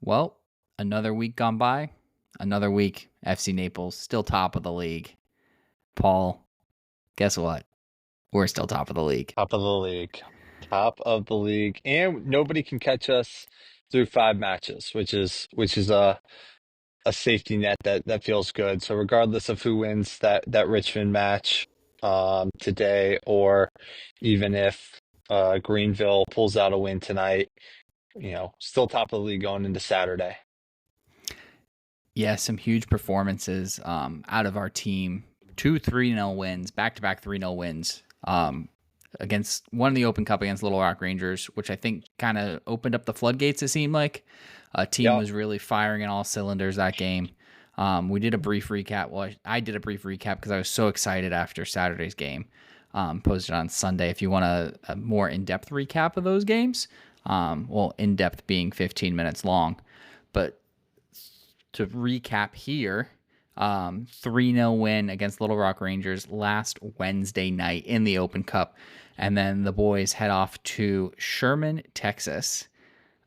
Well, another week gone by. Another week. FC Naples still top of the league. Paul, guess what? We're still top of the league. Top of the league. Top of the league. And nobody can catch us through 5 matches, which is a safety net that feels good. So regardless of who wins that Richmond match today, or even if Greenville pulls out a win tonight, still top of the league going into Saturday. Yeah, some huge performances out of our team. Two 3-0 wins, back to back 3-0 wins against one in the Open Cup against Little Rock Rangers, which I think kind of opened up the floodgates, it seemed like. A team Yeah. was really firing in all cylinders that game. We did a brief recap. Well, I did a brief recap because I was so excited after Saturday's game. Posted on Sunday. If you want a more in depth recap of those games, in depth being 15 minutes long. But to recap here, 3-0 win against Little Rock Rangers last Wednesday night in the Open Cup. And then the boys head off to Sherman, Texas,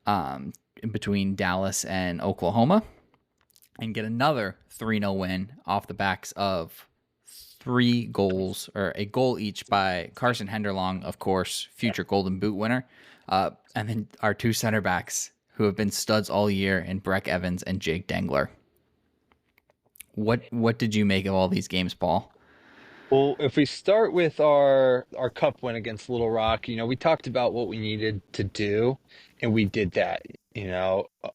in between Dallas and Oklahoma, and get another 3-0 win off the backs of 3 goals, or a goal each by Carson Henderlong, of course, future Golden Boot winner. And then our two center backs who have been studs all year in Breck Evans and Jake Dengler. What did you make of all these games, Paul? Well, if we start with our cup win against Little Rock, we talked about what we needed to do, and we did that.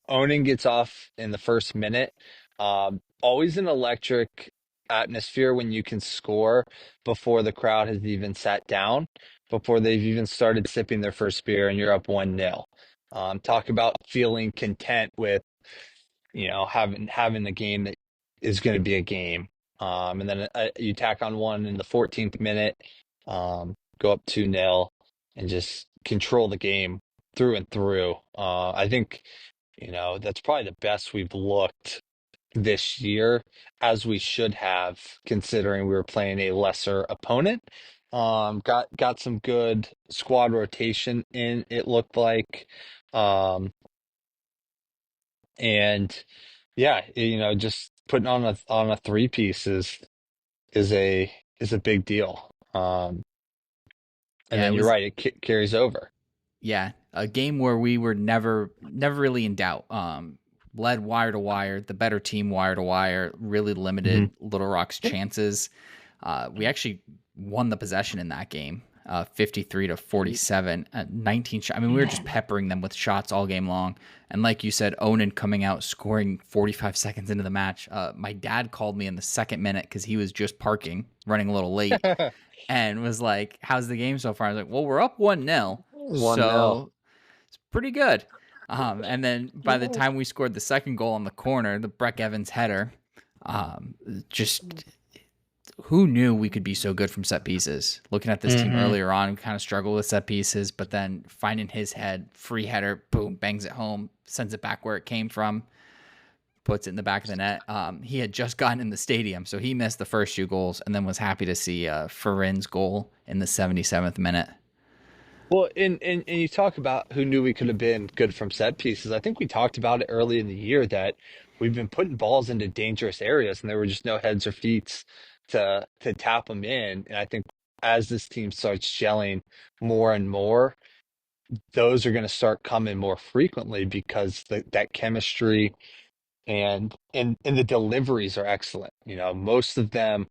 Owning gets off in the first minute. Always an electric atmosphere when you can score before the crowd has even sat down, before they've even started sipping their first beer, and you're up 1-0. Talk about feeling content with having a game that is going to be a game. And then you tack on one in the 14th minute, go up 2-0, and just control the game through and through. I think, that's probably the best we've looked this year, as we should have, considering we were playing a lesser opponent. Got some good squad rotation in, it looked like. Um, and yeah, just putting on a three piece is a big deal. And Yeah, it then you're was. right, it carries over. Yeah, a game where we were never really in doubt. Led wire to wire, the better team wire to wire, really Hmm. limited Little Rock's chances. We actually won the possession in that game, 53-47, 19 shots. I mean, we were just peppering them with shots all game long. And like you said, Onan coming out, scoring 45 seconds into the match. My dad called me in the second minute because he was just parking, running a little late, and was like, "How's the game so far?" I was like, "Well, we're up 1-0, 1-0. so it's pretty good." And then by the time we scored the second goal on the corner, the Breck Evans header, um, just who knew we could be so good from set pieces? Looking at this team Hmm. earlier on, we kind of struggled with set pieces, but then finding his head, free header, boom, bangs it home, sends it back where it came from, puts it in the back of the net. He had just gotten in the stadium, so he missed the first 2 goals, and then was happy to see Farin's goal in the 77th minute. Well, and you talk about who knew we could have been good from set pieces. I think we talked about it early in the year that we've been putting balls into dangerous areas, and there were just no heads or feet to tap them in. And I think as this team starts gelling more and more, those are going to start coming more frequently because that chemistry and the deliveries are excellent. Most of them,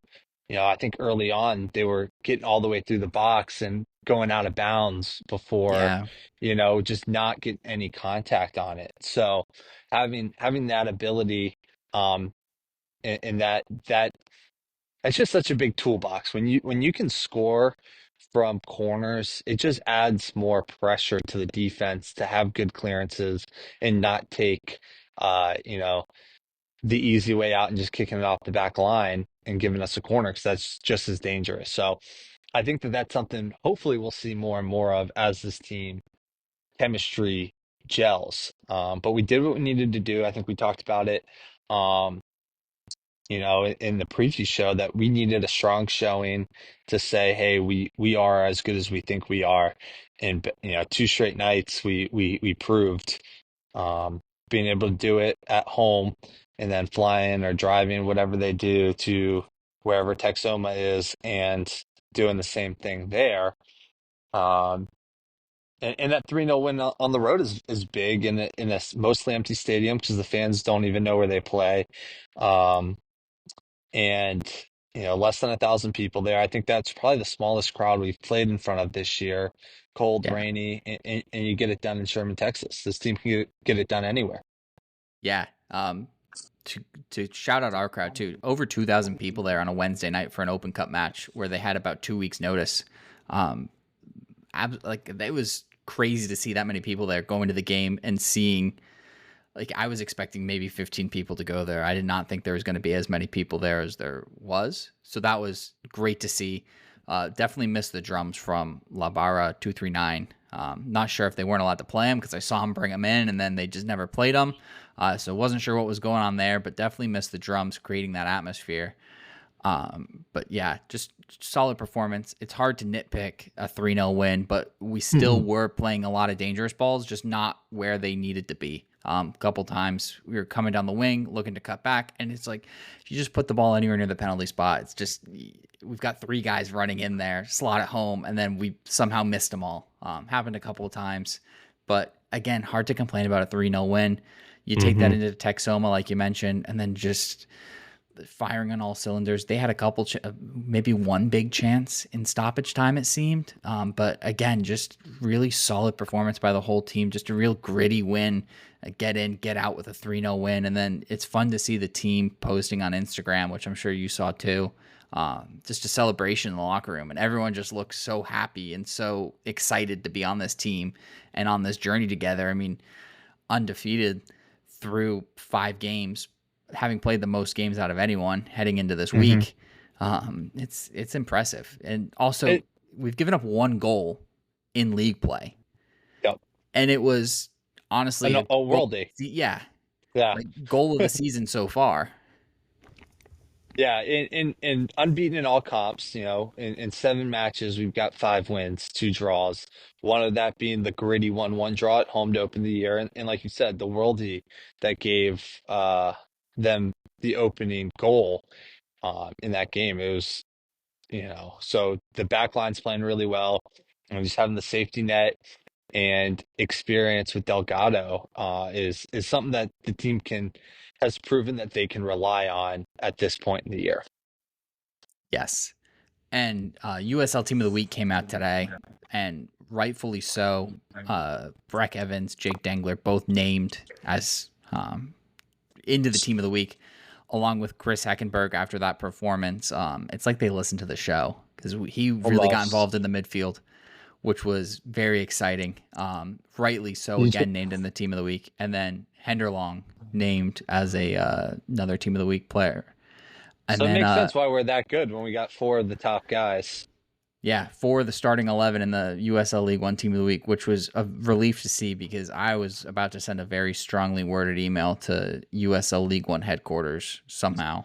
I think early on they were getting all the way through the box and going out of bounds before, Yeah, just not getting any contact on it. So having that ability, and that's just such a big toolbox. When you can score from corners, it just adds more pressure to the defense to have good clearances and not take the easy way out and just kicking it off the back line and giving us a corner, because that's just as dangerous. So I think that that's something hopefully we'll see more and more of as this team chemistry gels. But we did what we needed to do. I think we talked about it, um, in the preview show, that we needed a strong showing to say, hey, we are as good as we think we are. And 2 straight nights we proved. being able to do it at home and then flying or driving, whatever they do, to wherever Texoma is and doing the same thing there. Um, and that 3-0 win on the road is big in a mostly empty stadium because the fans don't even know where they play. Um, and less than 1,000 people there. I think that's probably the smallest crowd we've played in front of this year. Cold, Yeah. rainy, and you get it done in Sherman, Texas. This team can get it done anywhere. Yeah. To shout out our crowd too. Over 2,000 people there on a Wednesday night for an Open Cup match where they had about 2 weeks notice. Um, like it was crazy to see that many people there going to the game and seeing. Like I was expecting maybe 15 people to go there. I did not think there was going to be as many people there as there was. So that was great to see. Definitely missed the drums from La Barra 239. Not sure if they weren't allowed to play them because I saw them bring them in and then they just never played them. So wasn't sure what was going on there, but definitely missed the drums creating that atmosphere. But yeah, just solid performance. It's hard to nitpick a 3-0 win, but we still Mhm. were playing a lot of dangerous balls, just not where they needed to be. A couple times we were coming down the wing, looking to cut back, and it's like if you just put the ball anywhere near the penalty spot, it's just we've got three guys running in there, slot it home, and then we somehow missed them all. Happened a couple of times, but again, hard to complain about a 3-0 win. You take that Mhm. into Texoma, like you mentioned, and then just firing on all cylinders. They had a couple, maybe one big chance in stoppage time, it seemed. But again, just really solid performance by the whole team. Just a real gritty win. Get in, get out with a 3-0 win. And then it's fun to see the team posting on Instagram, which I'm sure you saw too. Just a celebration in the locker room. And everyone just looks so happy and so excited to be on this team and on this journey together. I mean, undefeated through 5 games, having played the most games out of anyone heading into this Mhm. week. It's impressive, and also It, we've given up one goal in league play, yep. and it was honestly a A goal. worldie. Yeah, Yeah. like goal of the season so far. Yeah, in unbeaten in all comps, in 7 matches, we've got 5 wins, 2 draws. One of that being the gritty 1-1 draw at home to open the year. And like you said, the worldie that gave them the opening goal in that game. It was, so the back line's playing really well. And just having the safety net and experience with Delgado is something that the team has proven that they can rely on at this point in the year. Yes, and USL Team of the Week came out today, and rightfully so. Breck Evans, Jake Dangler, both named as into the Team of the Week, along with Chris Heckenberg after that performance. It's like they listened to the show because he really got Almost. involved in the midfield, which was very exciting. Rightly so, So again named in the Team of the Week, and then Henderlong named as a another Team of the Week player, and it then makes sense why we're that good when we got 4 of the top guys. yeah, for the starting 11 in the USL League One Team of the Week, which was a relief to see because I was about to send a very strongly worded email to USL League One headquarters somehow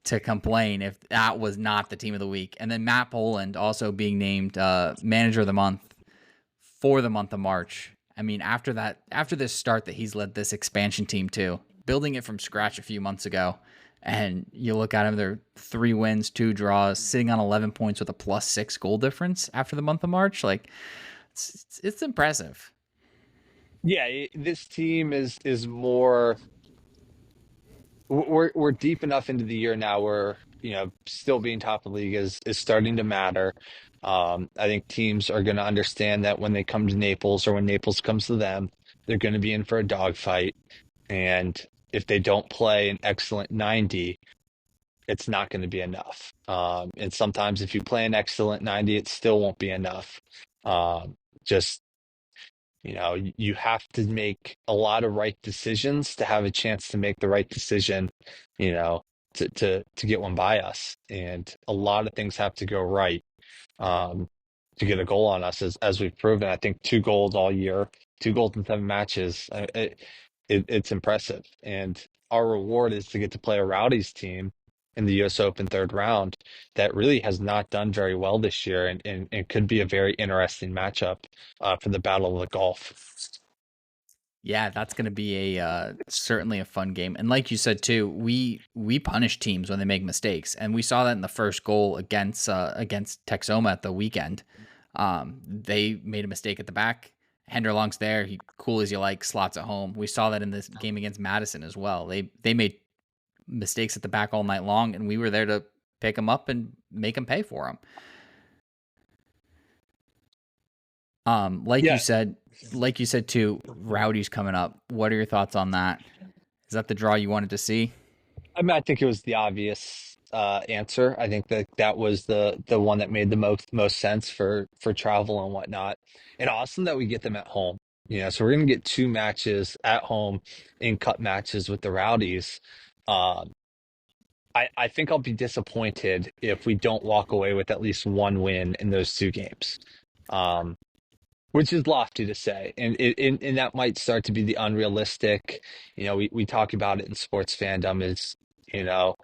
to complain if that was not the Team of the Week. And then Matt Poland also being named Manager of the Month for the month of March. I mean, after this start that he's led this expansion team to, building it from scratch a few months ago, and you look at him, they're 3 wins, 2 draws, sitting on 11 points with a +6 goal difference after the month of March. Like, it's impressive. Yeah, this team is more. We're deep enough into the year now where still being top of the league is starting to matter. I think teams are going to understand that when they come to Naples or when Naples comes to them, they're going to be in for a dogfight. And if they don't play an excellent 90, it's not going to be enough. And sometimes if you play an excellent 90, it still won't be enough. Just you have to make a lot of right decisions to have a chance to make the right decision, you know, to get one by us. And a lot of things have to go right um, to get a goal on us, as we've proven. I think 2 goals all year, 2 goals in 7 matches. It's impressive. And our reward is to get to play a Rowdies team in the U.S. Open third round that really has not done very well this year, and could be a very interesting matchup for the Battle of the Gulf. Yeah, that's going to be a certainly a fun game. And like you said too, we punish teams when they make mistakes, and we saw that in the first goal against Texoma at the weekend. They made a mistake at the back. Henderlong's there. He cool as you like, slots at home. We saw that in this game against Madison as well. They made mistakes at the back all night long, and we were there to pick them up and make them pay for them. Like you Yeah, said, too, Rowdy's coming up. What are your thoughts on that? Is that the draw you wanted to see? I mean, I think it was the obvious answer. I think that that was the one that made the most sense for travel and whatnot. And awesome that we get them at home. So we're gonna get two matches at home in cup matches with the Rowdies. Um, I think I'll be disappointed if we don't walk away with at least one win in those two games. Um, which is lofty to say, and that might start to be the unrealistic. We talk about it in sports fandom is you know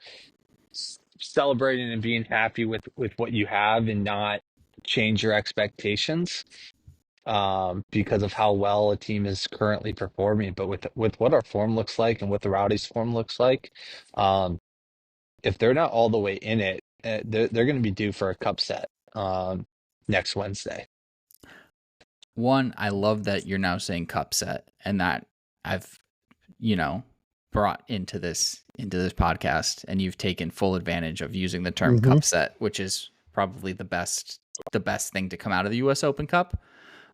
celebrating and being happy with what you have and not change your expectations because of how well a team is currently performing. But with what our form looks like and what the Rowdies' form looks like, um, if they're not all the way in it, they're going to be due for a cup set next Wednesday. One, I love that you're now saying cup set, and that I've, you know, brought into this podcast, and you've taken full advantage of using the term Hmm. cup set, which is probably the best thing to come out of the U.S. Open Cup.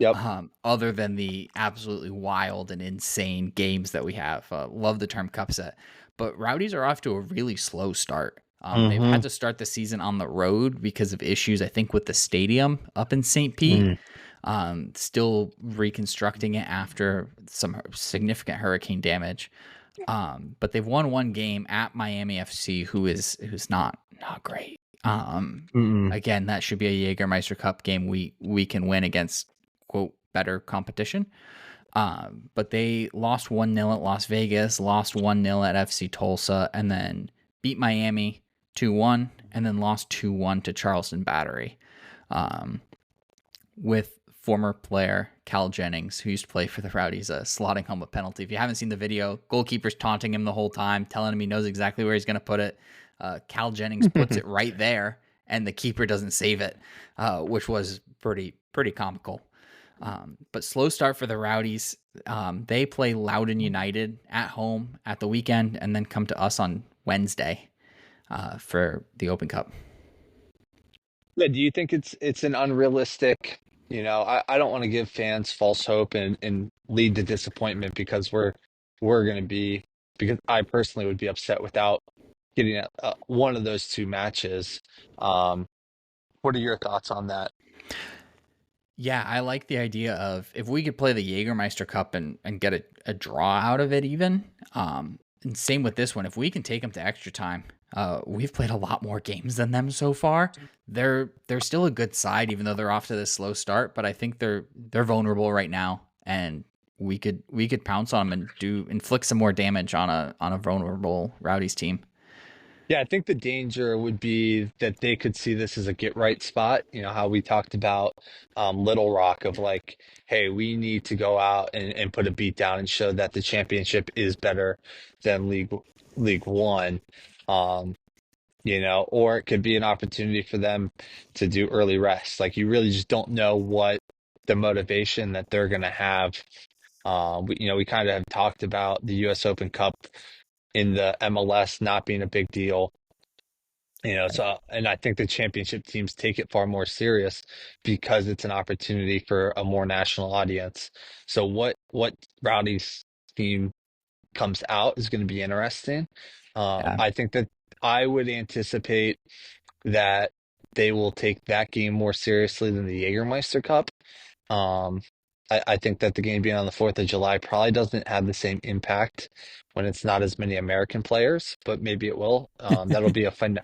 Yep. Other than the absolutely wild and insane games that we have. Love the term cup set. But Rowdies are off to a really slow start. They've had Hmm. to start the season on the road because of issues, I think, with the stadium up in St. Pete. Mm. Still reconstructing it after some significant hurricane damage. But they've won one game at Miami FC, who's not great. Mm-mm. Again, that should be a Jägermeister Cup game we can win against quote better competition. But they lost 1-0 at Las Vegas, lost 1-0 at FC Tulsa, and then beat Miami 2-1, and then lost 2-1 to Charleston Battery. Um, with former player Cal Jennings, who used to play for the Rowdies, slotting home a penalty. If you haven't seen the video, goalkeeper's taunting him the whole time, telling him he knows exactly where he's going to put it. Cal Jennings puts it right there, and the keeper doesn't save it, which was pretty comical. But slow start for the Rowdies. They play Loudoun United at home at the weekend, and then come to us on Wednesday for the Open Cup. Yeah, do you think it's an unrealistic, I don't want to give fans false hope and lead to disappointment because we're going to be because I personally would be upset without getting one of those two matches. Um, what are your thoughts on that? Yeah, I like the idea of if we could play the Jägermeister Cup and get a draw out of it, even. And same with this one. If we can take them to extra time, we've played a lot more games than them so far. They're still a good side, even though they're off to this slow start. But I think they're vulnerable right now, and we could pounce on them and do inflict some more damage on a vulnerable Rowdies team. Yeah, I think the danger would be that they could see this as a get right spot. How we talked about Little Rock of like, hey, we need to go out and put a beat down and show that the championship is better than League One. Um, or it could be an opportunity for them to do early rest. Like you really just don't know what the motivation that they're going to have. We kind of have talked about the U.S. Open Cup in the MLS not being a big deal. And I think the championship teams take it far more serious because it's an opportunity for a more national audience. So what Rowdy's team comes out is going to be interesting. Yeah, I think that I would anticipate that they will take that game more seriously than the Jägermeister Cup. Um, I think that the game being on the 4th of July probably doesn't have the same impact when it's not as many American players, but maybe it will. That'll be a fun,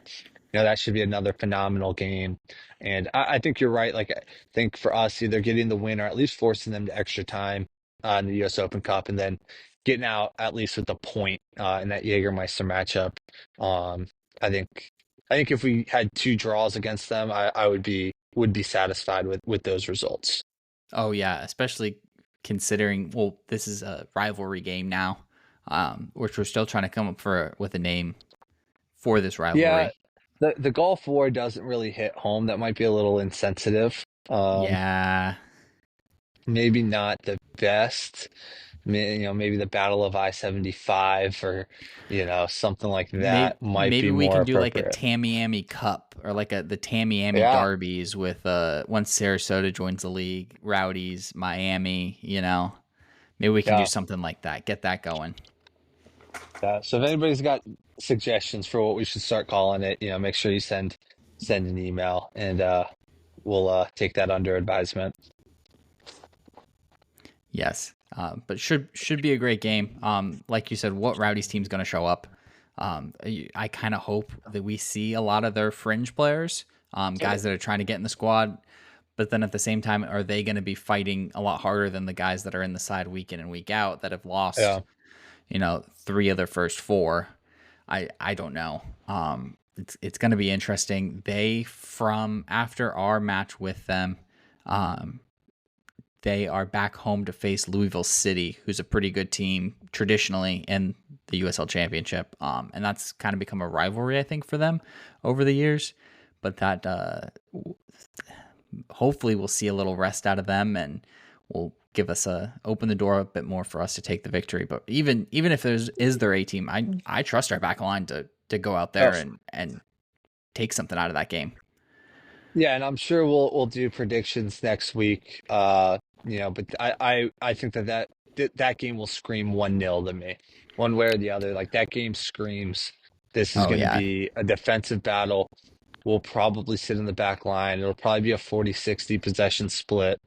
that should be another phenomenal game. And I think you're right. Like, I think for us, either getting the win or at least forcing them to extra time in the US Open Cup and then getting out at least with a point in that Jägermeister matchup. Um, I think I think if we had two draws against them, I would be satisfied with those results. oh yeah, especially considering, well, this is a rivalry game now, which we're still trying to come up with a name for this Yeah, rivalry. the Gulf War doesn't really hit home. That might be a little insensitive. Yeah, Maybe not the best. Maybe the Battle of I-75 or, something like that might maybe be we more can do like a appropriate. Tamiami Cup or like the Tamiami Yeah, Derbies with once Sarasota joins the league, Rowdies, Miami. Maybe we can do yeah, something like that. Get that going. yeah. So if anybody's got suggestions for what we should start calling it, make sure you send an email and we'll take that under advisement. Yes, but should be a great game. Like you said, what Rowdy's team's going to show up? I kind of hope that we see a lot of their fringe players, guys that are trying to get in the squad. But then at the same time, are they going to be fighting a lot harder than the guys that are in the side week in and week out that have lost, Yeah. three of their first four? I don't know. It's going to be interesting. They from after our match with them, um, they are back home to face Louisville City, who's a pretty good team traditionally in the USL Championship. And that's kind of become a rivalry, I think, for them over the years. But that hopefully we'll see a little rest out of them and will give us open the door a bit more for us to take the victory. But even if there's is their A team, I trust our back line to go out Oh, there and take something out of that game. yeah, and I'm sure we'll do predictions next week. But I think that game will scream 1-0 to me, one way or the other. Like that game screams this is Oh going to yeah, be a defensive battle. We'll probably sit in the back line. It'll probably be a 40-60 possession split,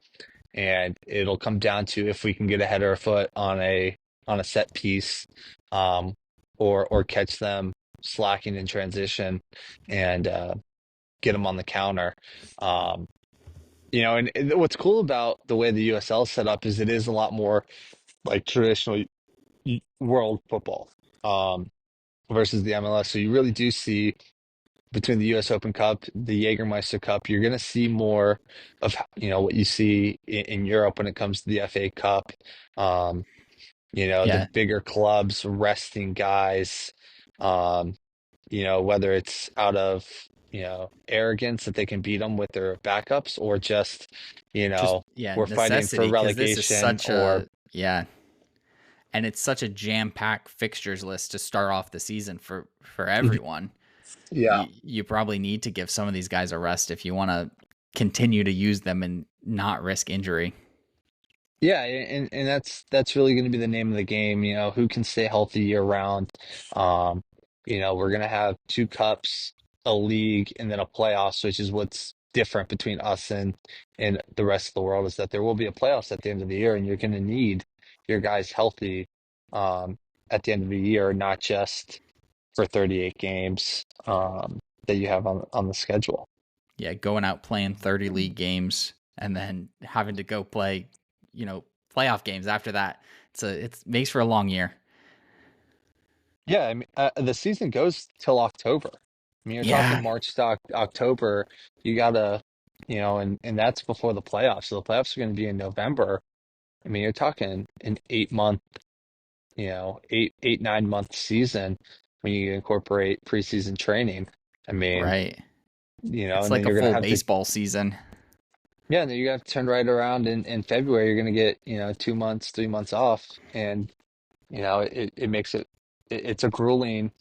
and it'll come down to if we can get a header or foot on a set piece, um, or catch them slacking in transition and get them on the counter. Um, and what's cool about the way the USL is set up is it is a lot more like traditional world football, um, versus the MLS. So you really do see between the US Open Cup, the Jägermeister Cup, you're going to see more of, what you see in Europe when it comes to the FA Cup. Um, the yeah. bigger clubs resting guys, um, whether it's out of, arrogance that they can beat them with their backups or just, Just yeah, we're fighting for necessity because this is relegation such or, a yeah, and it's such a jam-packed fixtures list to start off the season for everyone. yeah. You probably need to give some of these guys a rest if you want to continue to use them and not risk injury. Yeah, and that's really going to be the name of the game, who can stay healthy year round. Um, we're going to have two cups, a league, and then a playoffs, which is what's different between us and the rest of the world is that there will be a playoffs at the end of the year, and you're going to need your guys healthy um, at the end of the year, not just for 38 games that you have on the schedule. Yeah, going out playing 30 league games and then having to go play, you know, playoff games after that. It makes for a long year. Yeah, I mean, the season goes till October. I mean, you're talking Yeah, March to October. You gotta, and that's before the playoffs. So the playoffs are going to be in November. I mean, you're talking an 8 month, 9 month season when you incorporate preseason training. I mean, right. It's and then like a you're gonna full have to, baseball season. yeah, and then you have to turn right around in February. You're gonna get, 2 months, 3 months off, and it makes it's a grueling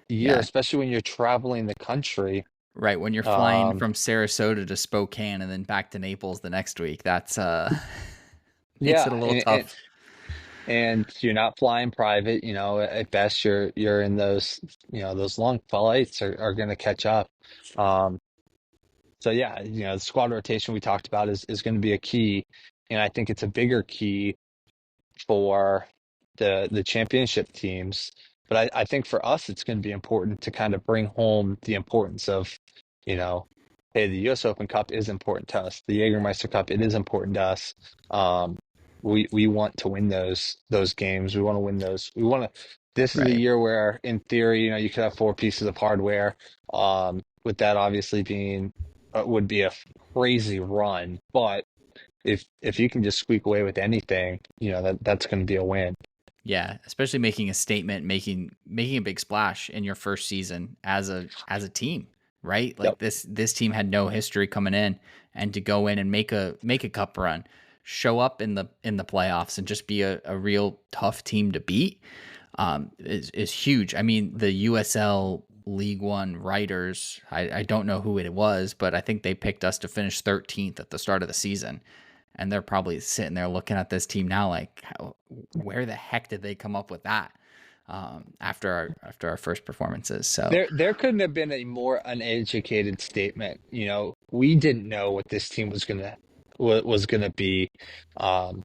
year, Yeah, especially when you're traveling the country. right. When you're flying Um, from Sarasota to Spokane and then back to Naples the next week, that's makes it a yeah, little and, tough. and you're not flying private, at best you're in those, those long flights are going to catch up. Um, so yeah, the squad rotation we talked about is going to be a key, and I think it's a bigger key for the championship teams. But I think for us, it's going to be important to kind of bring home the importance of, you know, hey, the U.S. Open Cup is important to us. The Jägermeister Cup, it is important to us. Um, we want to win those games. We want to win those. We want to. This is a Right, year where, in theory, you could have four pieces of hardware. With that obviously being would be a crazy run, but if you can just squeak away with anything, that's going to be a win. Yeah, especially making a statement, making a big splash in your first season as a team, right? Yep. Like this team had no history coming in, and to go in and make a cup run, show up in the playoffs, and just be a real tough team to beat, is huge. I mean, the USL League One writers, I don't know who it was, but I think they picked us to finish 13th at the start of the season, and they're probably sitting there looking at this team now like, where the heck did they come up with that, after our first performances? So There couldn't have been a more uneducated statement. We didn't know what this team was gonna be. Um,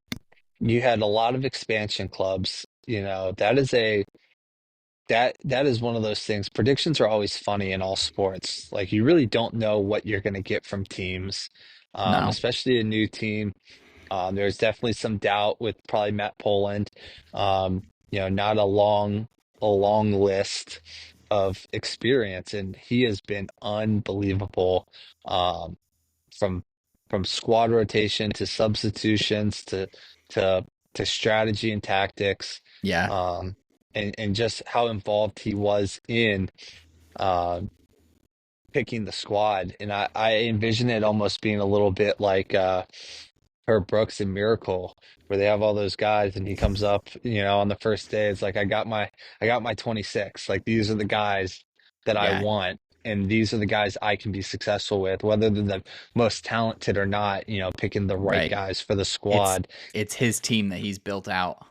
you had a lot of expansion clubs. That is one of those things. Predictions are always funny in all sports. Like you really don't know what you're gonna get from teams, no, especially a new team. There's definitely some doubt with probably Matt Poland. Not a long list of experience, and he has been unbelievable. Um, from from squad rotation to substitutions to to strategy and tactics, yeah, um, and just how involved he was in uh, picking the squad. And I envision it almost being a little bit like Herb Brooks and Miracle, where they have all those guys, and he comes up, on the first day. It's like I got my 26. Like these are the guys that I yeah, want, and these are the guys I can be successful with, whether they're the most talented or not. Picking the right right. guys for the It's squad. it's his team that he's built out.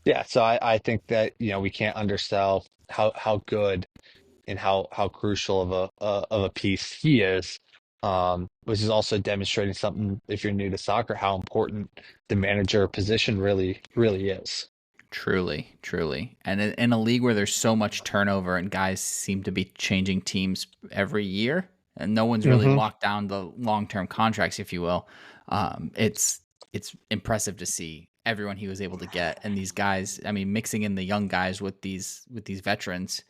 Yeah, so I think that we can't undersell how good and how crucial of a piece he is, which is also demonstrating something, if you're new to soccer, how important the manager position really really is. Truly, truly. And in a league where there's so much turnover and guys seem to be changing teams every year, and no one's really Hmm. locked down the long-term contracts, if you will, it's impressive to see everyone he was able to get, and these guys. I mean, mixing in the young guys with these veterans,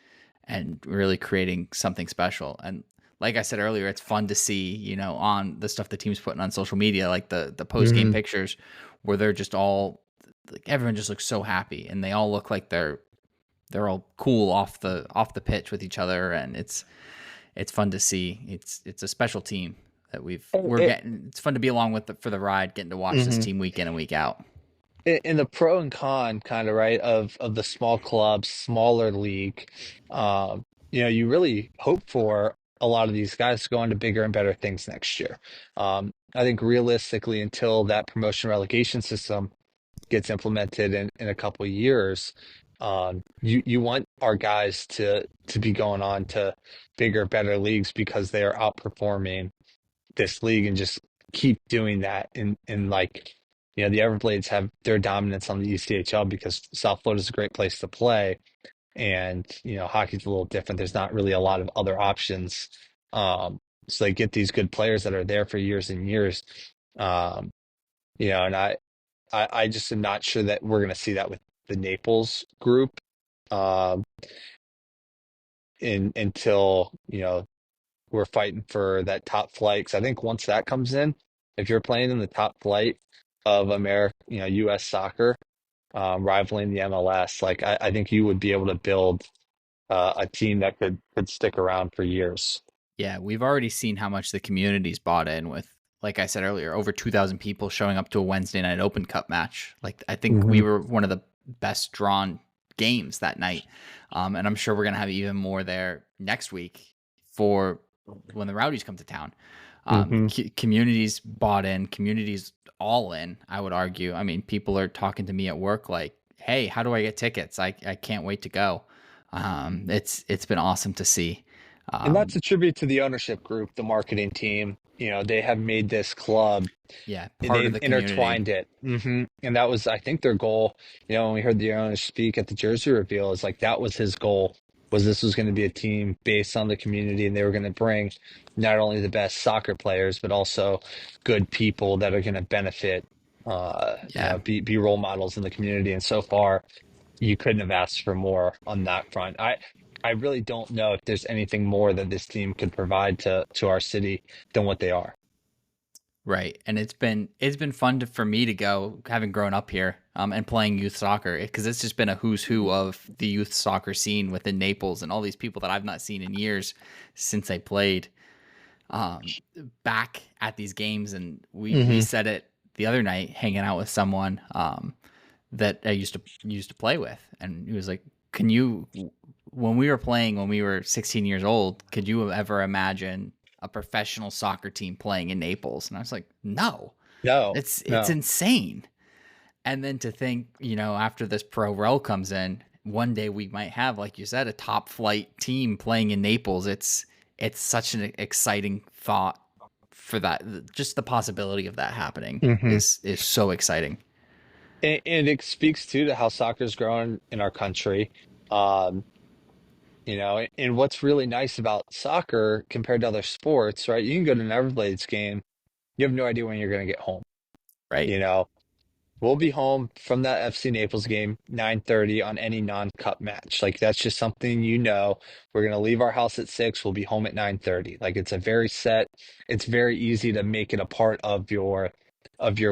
and really creating something special. And like I said earlier, it's fun to see, on the stuff the team's putting on social media, like the post game Hmm. pictures, where they're just all like, everyone just looks so happy, and they all look like they're all cool off the pitch with each other, and it's fun to see. It's a special team that we're getting. It's fun to be along with for the ride, getting to watch this team week in and week out. In the pro and con kind of right of the small club, smaller league, you really hope for a lot of these guys to go on to bigger and better things next year. I think realistically, until that promotion relegation system gets implemented in a couple of years, you want our guys to be going on to bigger, better leagues because they are outperforming this league and just keep doing that. And like, the Everblades have their dominance on the ECHL because South Florida is a great place to play. And, hockey's a little different. There's not really a lot of other options. So they get these good players that are there for years and years. Um, and I just am not sure that we're going to see that with the Naples group, um, until, we're fighting for that top flight. 'Cause I think once that comes in, if you're playing in the top flight of America, U.S. soccer, rivaling the MLS, like I think you would be able to build a team that could stick around for years. Yeah, we've already seen how much the community's bought in with, like I said earlier, over 2,000 people showing up to a Wednesday night Open Cup match. Like, I think we Hmm. were one of the best drawn games that night. And I'm sure we're going to have even more there next week for when the Rowdies come to town. Hmm. Communities bought in, communities all in, I would argue. I mean, people are talking to me at work like, hey, how do I get tickets? I can't wait to go. It's been awesome to see. And that's Um, a tribute to the ownership group, the marketing team. They have made this club, yeah, and part of they've the community. intertwined it. And that was, I think, their goal. When we heard the owner speak at the jersey reveal, is like that was his goal. Was this was going to be a team based on the community, and they were going to bring not only the best soccer players, but also good people that are going to benefit. Yeah. Be role models in the community. And so far, you couldn't have asked for more on that front. I really don't know if there's anything more that this team could provide to our city than what they are. Right. And it's been fun for me to go, having grown up here, and playing youth soccer, because it's just been a who's who of the youth soccer scene within Naples, and all these people that I've not seen in years since I played, um, back at these games. And we Hmm. said it the other night, hanging out with someone, that I used to play with, and he was like, "Can you, when we were playing when we were 16 years old, could you ever imagine a professional soccer team playing in Naples?" And I was like, "No, No, it's no. insane." And then to think, after this pro rel comes in, one day we might have, like you said, a top flight team playing in Naples. It's such an exciting thought for that. Just the possibility of that happening Hmm. is so exciting. And it speaks too to how soccer's grown in our country. Um, and what's really nice about soccer compared to other sports, right? You can go to an Everblades game, you have no idea when you're going to get home. Right. You know, we'll be home from that FC Naples game 9:30 on any non-cup match. Like that's just something We're gonna leave our house at 6, we'll be home at 9:30. Like it's very easy to make it a part of your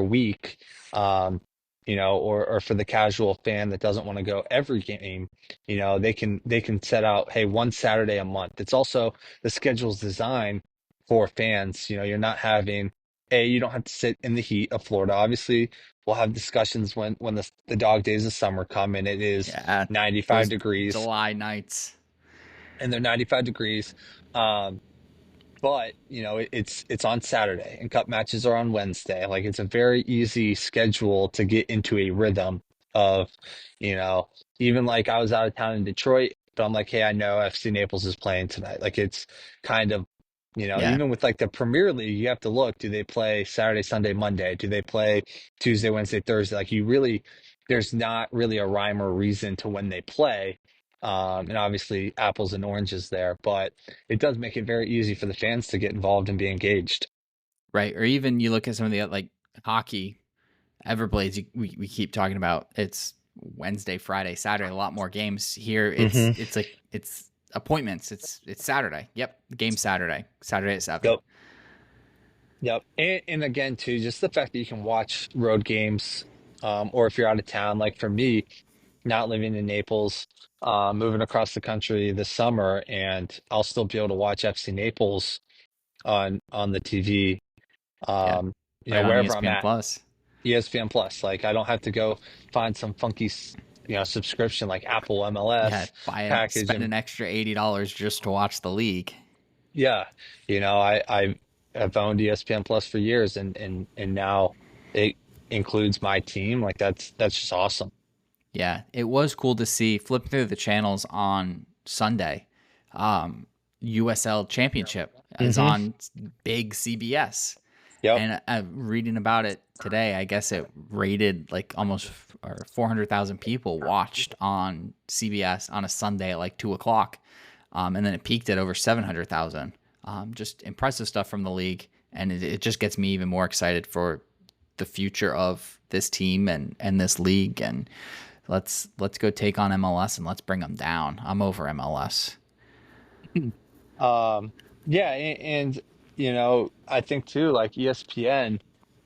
week. Um, or for the casual fan that doesn't want to go every game, they can set out, hey, one Saturday a month. It's also the schedule's designed for fans. You're not having you don't have to sit in the heat of Florida. Obviously, we'll have discussions when the dog days of summer come and it is Yeah. 95 Those degrees July nights. and they're 95 degrees. Um, but it's on Saturday and cup matches are on Wednesday. Like it's a very easy schedule to get into a rhythm of, you know, even like I was out of town in Detroit, but I'm like, hey, I know FC Naples is playing tonight. Like it's kind of, Yeah. even with like the Premier League, you have to look, do they play Saturday, Sunday, Monday? Do they play Tuesday, Wednesday, Thursday? There's not really a rhyme or reason to when they play. And obviously apples and oranges there, but it does make it very easy for the fans to get involved and be engaged. Right. Or even you look at some of the like hockey, Everblades, we keep talking about, it's Wednesday, Friday, Saturday, a lot more games here. Hmm. It's like it's appointments. It's Saturday. Yep, game Saturday, Saturday at 7. Yep. Yep. And again, too, just the fact that you can watch road games, or if you're out of town, like for me, not living in Naples, moving across the country this summer, and I'll still be able to watch FC Naples on the TV, Yeah, um, right on wherever I'm ESPN at. Plus. ESPN Plus. Like I don't have to go find some funky, subscription like Apple Yeah, MLS package spend and an extra $80 just to watch the league. yeah, I have owned ESPN Plus for years, and now it includes my team. Like that's just awesome. Yeah, it was cool to see, flip through the channels on Sunday. USL Championship is Hmm. on big CBS. Yep. And reading about it today, I guess it rated like almost, or 400,000 people watched on CBS on a Sunday at like 2 o'clock. And then it peaked at over 700,000. Just impressive stuff from the league. And it just gets me even more excited for the future of this team and this league. And let's go take on MLS and let's bring them down. I'm over MLS. Um, yeah, and I think too, like ESPN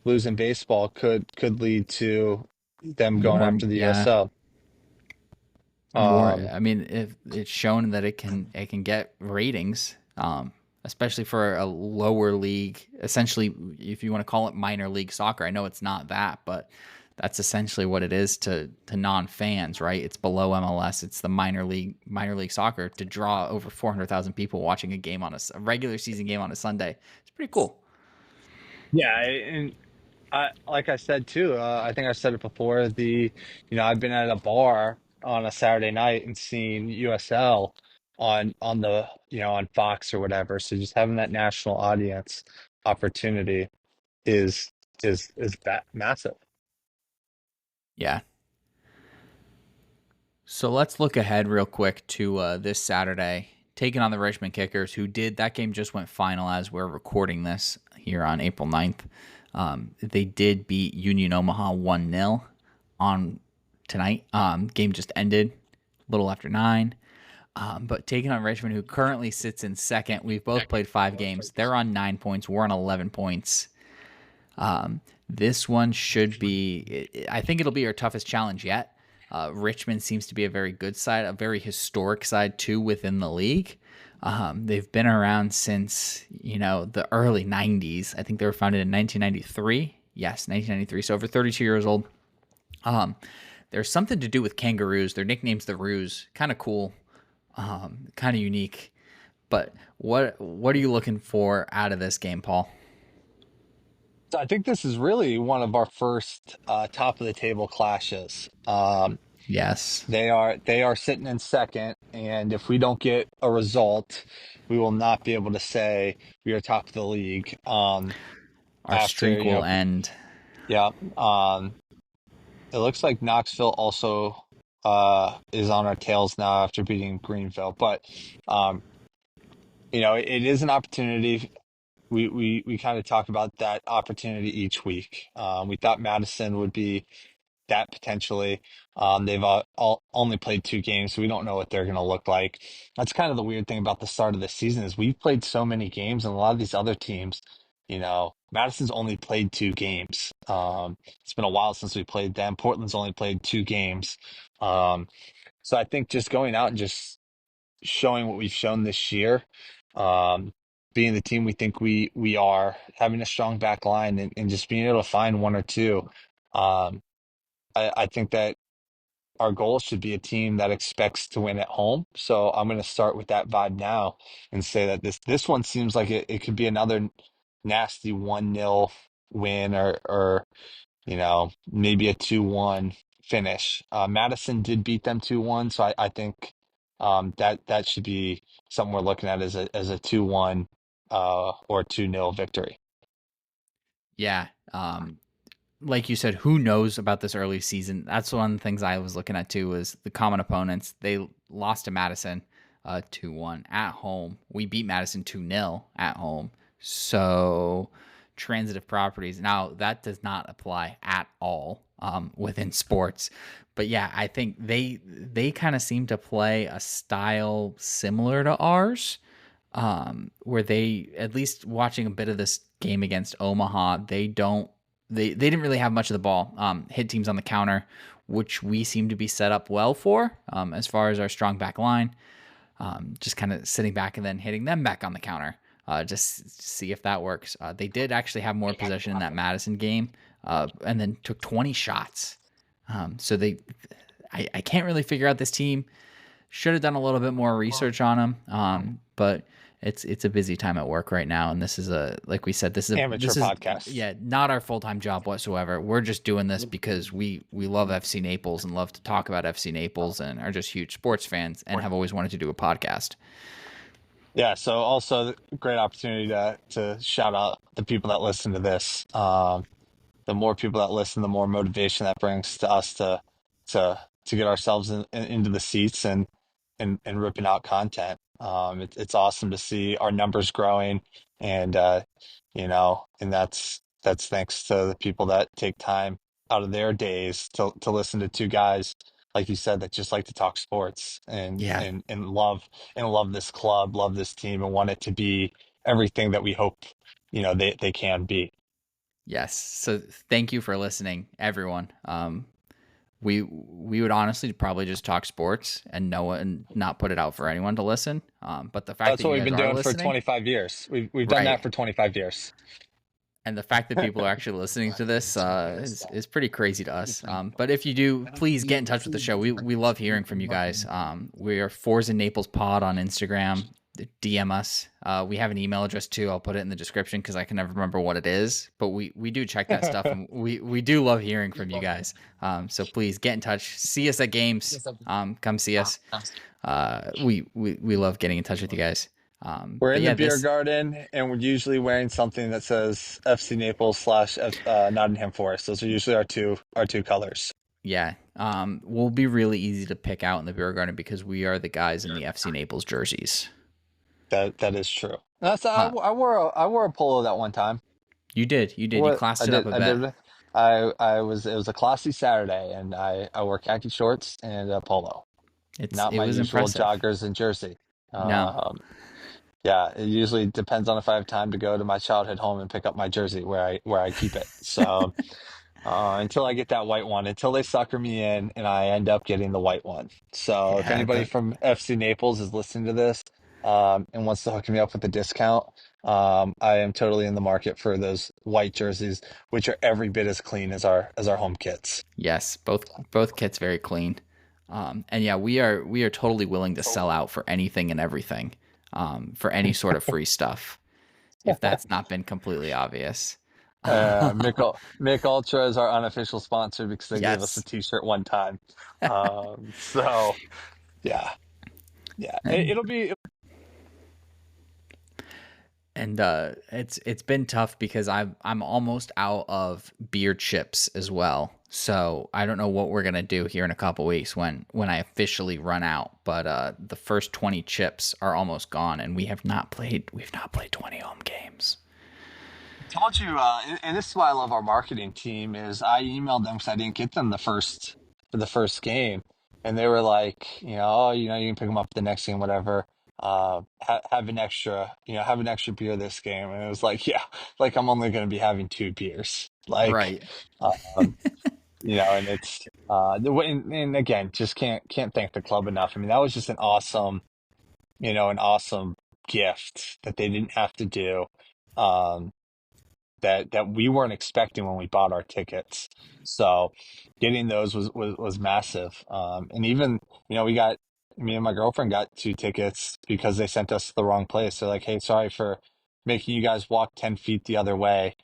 losing baseball could lead to them going More, after the yeah, USL. more. Um, I mean, if it's shown that it can get ratings, especially for a lower league. Essentially, if you want to call it minor league soccer, I know it's not that, but that's essentially what it is to non fans, right? It's below MLS. It's the minor league soccer, to draw over 400,000 people watching a game on a regular season game on a Sunday. It's pretty cool. yeah, and like I said too, I think I said it before. I've been at a bar on a Saturday night and seen USL on the on Fox or whatever. So just having that national audience opportunity is massive. Yeah. So let's look ahead real quick to this Saturday, taking on the Richmond Kickers, who did, that game just went final as we're recording this here on April 9th. They did beat Union Omaha 1-0 on tonight. Game just ended a little after 9. But taking on Richmond, who currently sits in second. We've both played 5 games. They're on 9 points. We're on 11 points. This one should be, I think it'll be our toughest challenge yet. Richmond seems to be a very good side, a very historic side too within the league. They've been around since, the early 90s. I think they were founded in 1993. Yes, 1993. So over 32 years old. There's something to do with kangaroos. Their nickname's the Roos. Kind of cool, kind of unique. But what are you looking for out of this game, Paul? So I think this is really one of our first top of the table clashes. Yes, They are sitting in second, and if we don't get a result, we will not be able to say we are top of the league. our After streak will end. yeah, it looks like Knoxville also is on our tails now after beating Greenville, but um, it is an opportunity. We kind of talk about that opportunity each week. We thought Madison would be that potentially. They've only played 2 games, so we don't know what they're going to look like. That's kind of the weird thing about the start of the season is we've played so many games, and a lot of these other teams, Madison's only played 2 games. It's been a while since we played them. Portland's only played 2 games. Um, so I think just going out and just showing what we've shown this year, um, being the team we think we are, having a strong back line and just being able to find one or two. Um, I think that our goal should be a team that expects to win at home. So I'm going to start with that vibe now and say that this one seems like it could be another nasty 1-0 win or maybe a 2-1 finish. Madison did beat them 2-1, so I think that should be something we're looking at as a 2-1 or 2-0 victory. Yeah. Like you said, who knows about this early season? That's one of the things I was looking at too. Was the common opponents? They lost to Madison, 2-1 at home. We beat Madison 2-0 at home. So transitive properties. Now that does not apply at all within sports. But yeah, I think they kind of seem to play a style similar to ours, where they, at least watching a bit of this game against Omaha, they didn't really have much of the ball. Hit teams on the counter, which we seem to be set up well for, as far as our strong back line. Just kind of sitting back and then hitting them back on the counter. Just see if that works. They did actually have more possession in that Madison game, and then took 20 shots. So I can't really figure out this team. Should have done a little bit more research on them, but it's a busy time at work right now, and this is like we said, Amateur this is podcast. yeah, not our full time job whatsoever. We're just doing this because we love FC Naples and love to talk about FC Naples and are just huge sports fans and have always wanted to do a podcast. Yeah, so also great opportunity to shout out the people that listen to this. The more people that listen, the more motivation that brings to us to get ourselves into the seats and ripping out content. It's awesome to see our numbers growing, and and that's thanks to the people that take time out of their days to listen to 2 guys, like you said, that just like to talk sports and Yeah. and and love and love this club, love this team, and want it to be everything that we hope they can be. Yes. So thank you for listening, everyone. We would honestly probably just talk sports and not put it out for anyone to listen. But the fact That's that what you we've guys been are doing for listening, 25 years. We've done right? that for 25 years. And the fact that people are actually listening to this is pretty crazy to us. But if you do, please get in touch with the show. We love hearing from you guys. We are forzanaplespod on Instagram. DM us. We have an email address too. I'll put it in the description because I can never remember what it is. But we do check that stuff, and we do love hearing from you guys. So please get in touch. See us at games. Come see us. We love getting in touch with you guys. We're But in the yeah, beer this garden, and we're usually wearing something that says FC Naples slash Nottingham Forest. Those are usually our two colors. Yeah. Will be really easy to pick out in the beer garden because we are the guys in the FC Naples jerseys. That is true. That's Huh. I wore a polo that one time. You did. You did. You What classed I it up did a I bit. did I was it was a classy Saturday, and I wore khaki shorts and a polo, not It my was usual impressive. joggers and jersey. No. Um, Yeah, it usually depends on if I have time to go to my childhood home and pick up my jersey where I keep it. So until I get that white one, until they sucker me in and I end up getting the white one. So if Yeah, anybody the from FC Naples is listening to this and wants to hook me up with a discount, I am totally in the market for those white jerseys, which are every bit as clean as our home kits. yes, both kits very clean. And yeah, we are totally willing to sell out for anything and everything, for any sort of free stuff, if that's not been completely obvious. Mick Ultra is our unofficial sponsor because they gave us a Yes. t-shirt one time. So yeah, yeah, And it'll be. it's been tough because I'm almost out of beer chips as well. So I don't know what we're gonna do here in a couple weeks when I officially run out. But the first 20 chips are almost gone, and we've not played 20 home games. Told you, and this is why I love our marketing team. Is I emailed them because I didn't get them for the first game, and they were like, oh, you can pick them up the next game, whatever. Have an extra, have an extra beer this game, and it was like, yeah, like I'm only going to be having two beers, like, Right. um, and it's and again, just can't thank the club enough. I mean, that was just an awesome gift that they didn't have to do. Um, that we weren't expecting when we bought our tickets. So getting those was massive. And even, we got me and my girlfriend got two tickets because they sent us to the wrong place. They're like, hey, sorry for making you guys walk 10 feet the other way.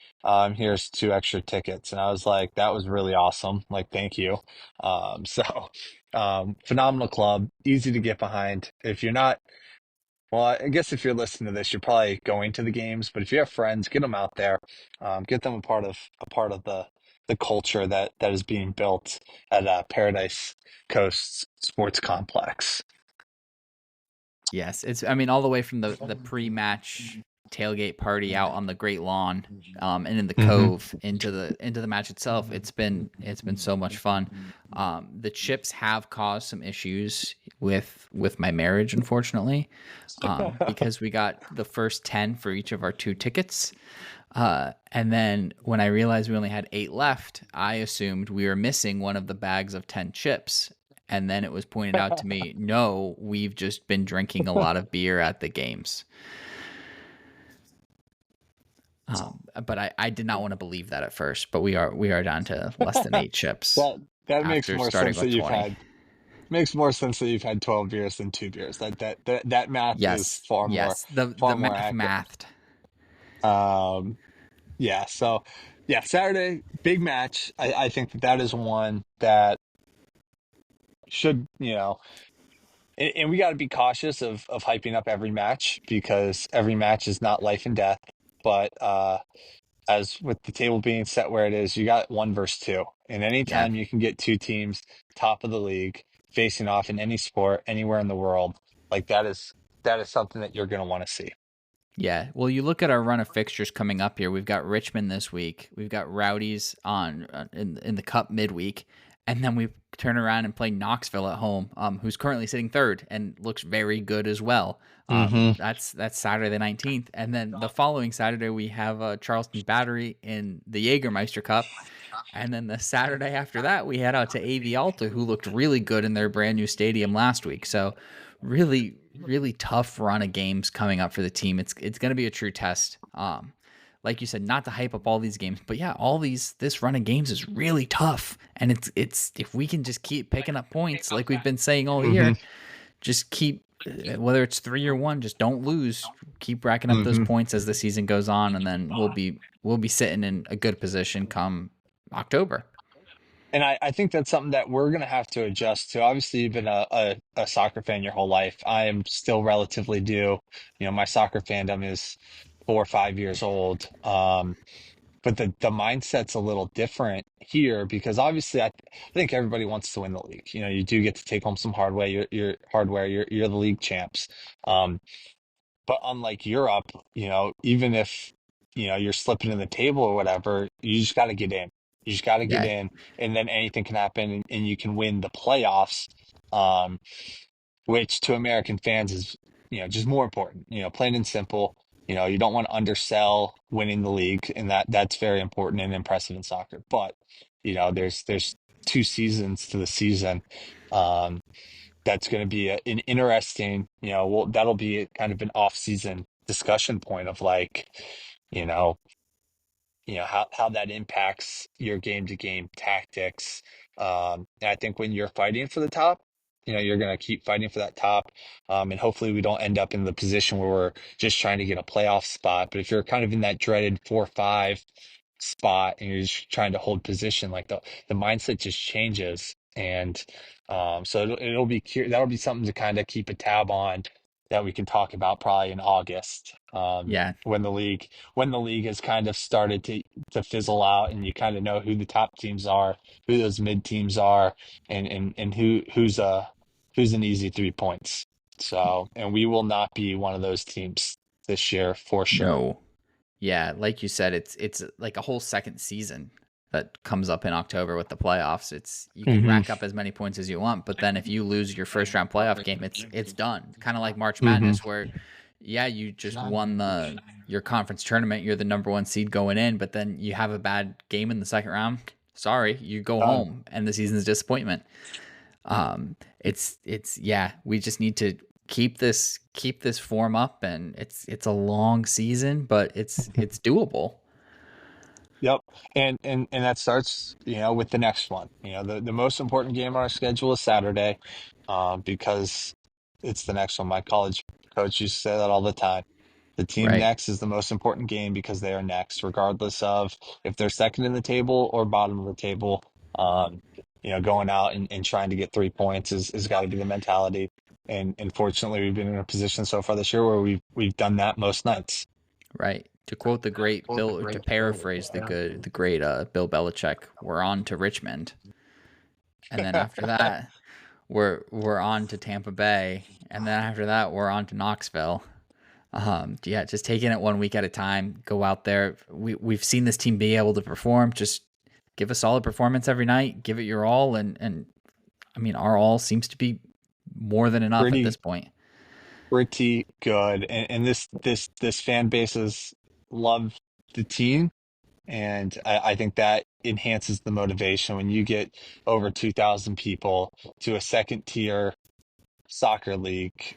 Here's two extra tickets. And I was like, that was really awesome. Like, thank you. Phenomenal club, easy to get behind. If you're not well, I guess if you're listening to this, you're probably going to the games, but if you have friends, get them out there, get them a part of the culture that is being built at Paradise Coast Sports Complex. Yes, it's. I mean, all the way from the pre-match tailgate party out on the Great Lawn, and in the Hmm. Cove into the match itself. It's been so much fun. The chips have caused some issues with my marriage, unfortunately, because we got the first 10 for each of our two tickets. And then when I realized we only had 8 left, I assumed we were missing one of the bags of 10 chips. And then it was pointed out to me, no, we've just been drinking a lot of beer at the games. But I did not want to believe that at first. But we are down to less than 8 chips That that makes after more starting sense that with 20. makes more sense that you've had 12 beers than two beers. That math is Yes, yes, the far more math accurate. mathed. Um, yeah, so yeah, Saturday, big match. I think that is one that should, and we got to be cautious of hyping up every match because every match is not life and death. But as with the table being set where it is, you got one versus two. And Yeah. anytime you can get two teams top of the league facing off in any sport anywhere in the world, like that is something that you're going to want to see. Yeah. Well, you look at our run of fixtures coming up here. We've got Richmond this week. We've got Rowdies on in the Cup midweek, and then we turn around and play Knoxville at home, who's currently sitting third and looks very good as well. Hmm. That's Saturday the 19th, and then the following Saturday we have Charleston Battery in the Jägermeister Cup, and then the Saturday after that, we head out to AV Alta, who looked really good in their brand new stadium last week. So, really, really tough run of games coming up for the team. It's going to be a true test. Like you said, not to hype up all these games, but yeah, this run of games is really tough, and it's if we can just keep picking up points like we've been saying all Hmm. year, just keep whether it's 3 or 1, just don't lose. Keep racking up those Hmm. points as the season goes on, and then we'll be sitting in a good position come October. And I think that's something that we're going to have to adjust to. Obviously, you've been a soccer fan your whole life. I am still relatively new. My soccer fandom is 4 or 5 years old. But the mindset's a little different here because obviously I think everybody wants to win the league. You do get to take home some hardware. You're hardware. You're the league champs. Um, but unlike Europe, even if you're slipping in the table or whatever, you just got to get in. You just got to get Yeah, in, and then anything can happen, and you can win the playoffs. Um, which to American fans is just more important, plain and simple. You don't want to undersell winning the league, and that's very important and impressive in soccer. But, there's 2 seasons to the season. Um, that's going to be an interesting, well, that'll be kind of an off-season discussion point of like, you know, how that impacts your game to game tactics. And I think when you're fighting for the top, you're going to keep fighting for that top. And hopefully we don't end up in the position where we're just trying to get a playoff spot. But if you're kind of in that dreaded 4 or 5 spot and you're just trying to hold position, like the mindset just changes. And so it'll be that'll be something to kind of keep a tab on that we can talk about probably in August, Yeah, when the league has kind of started to fizzle out, and you kind of know who the top teams are, who those mid teams are, and who's an easy 3 points. So, and we will not be one of those teams this year for sure. no. Yeah, like you said, it's like a whole second season that comes up in October with the playoffs. It's you can Hmm. rack up as many points as you want, but then if you lose your first round playoff game, it's done. Kind of like March Hmm. Madness, where yeah, you just won the your conference tournament, you're the number one seed going in, but then you have a bad game in the second round. Sorry, you go Done. home, and the season's disappointment. It's yeah, we just need to keep this form up, and it's a long season, but it's doable. Yep. And that starts, with the next one. The most important game on our schedule is Saturday, because it's the next one. My college coach used to say that all the time. The team Right, next is the most important game because they are next, regardless of if they're second in the table or bottom of the table. Um, going out and trying to get 3 points is got to be the mentality. And fortunately, we've been in a position so far this year where we've done that most nights. right. To quote the great Bill, to paraphrase the great Bill Belichick, we're on to Richmond, and then after that, we're on to Tampa Bay, and then after that, we're on to Knoxville. Yeah, just taking it 1 week at a time. Go out there. We've seen this team be able to perform. Just give a solid performance every night. Give it your all, and I mean, our all seems to be more than enough at this Pretty point. pretty good. And this fan bases love the team, and I think that enhances the motivation when you get over 2,000 people to a second tier soccer league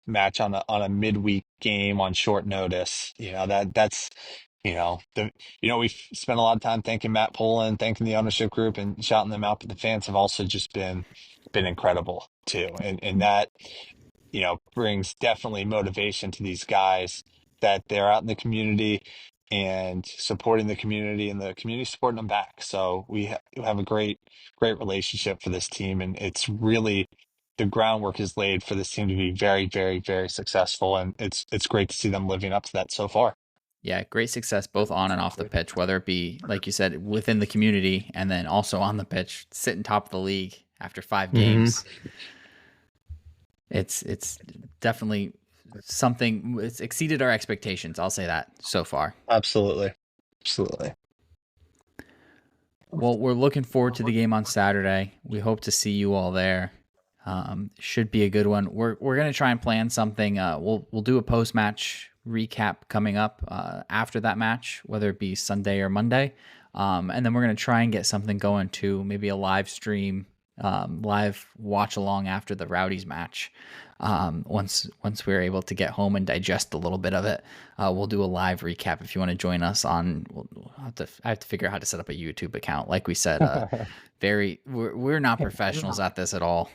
match on a midweek game on short notice. That's the we've spent a lot of time thanking Matt Poland, thanking the ownership group, and shouting them out, but the fans have also just been incredible too, and that brings definitely motivation to these guys that they're out in the community and supporting the community, and the community supporting them back. So we have a great relationship for this team, and it's really the groundwork is laid for this team to be very, very, very successful, and it's great to see them living up to that so far. Yeah, great success both on and off the pitch, whether it be like you said within the community and then also on the pitch, sitting top of the league after 5 games. Hmm. It's definitely something. It's exceeded our expectations. I'll say that so far. Absolutely. Absolutely. Well, we're looking forward to the game on Saturday. We hope to see you all there. Should be a good one. We're gonna try and plan something. We'll do a post match recap coming up after that match, whether it be Sunday or Monday, and then we're gonna try and get something going to maybe a live stream, live watch along after the Rowdies match. Once we're able to get home and digest a little bit of it, we'll do a live recap. If you want to join us on, I have to figure out how to set up a YouTube account. Like we said, we're not professionals at this at all.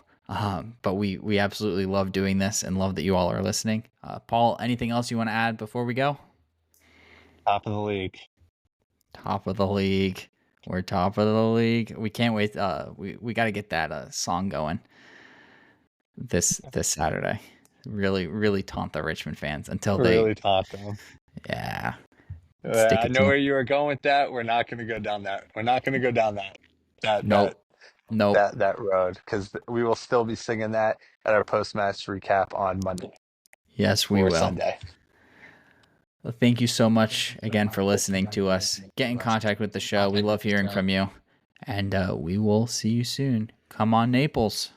But we absolutely love doing this and love that you all are listening. Paul, anything else you want to add before we go? Top of the league. Top of the league. We're top of the league. We can't wait. We got to get that song going this Saturday. Really taunt the Richmond fans until they, Really taught them. yeah, stick I it know to them. where you were going with that. We're not going to go down that. We're not going to go down that that Nope, nope. that road, because we will still be singing that at our post match recap on Monday Yes, we or will. Sunday. Well, thank you so much again for listening to us. Get in contact with the show. We love hearing from you, and we will see you soon. Come on, Naples.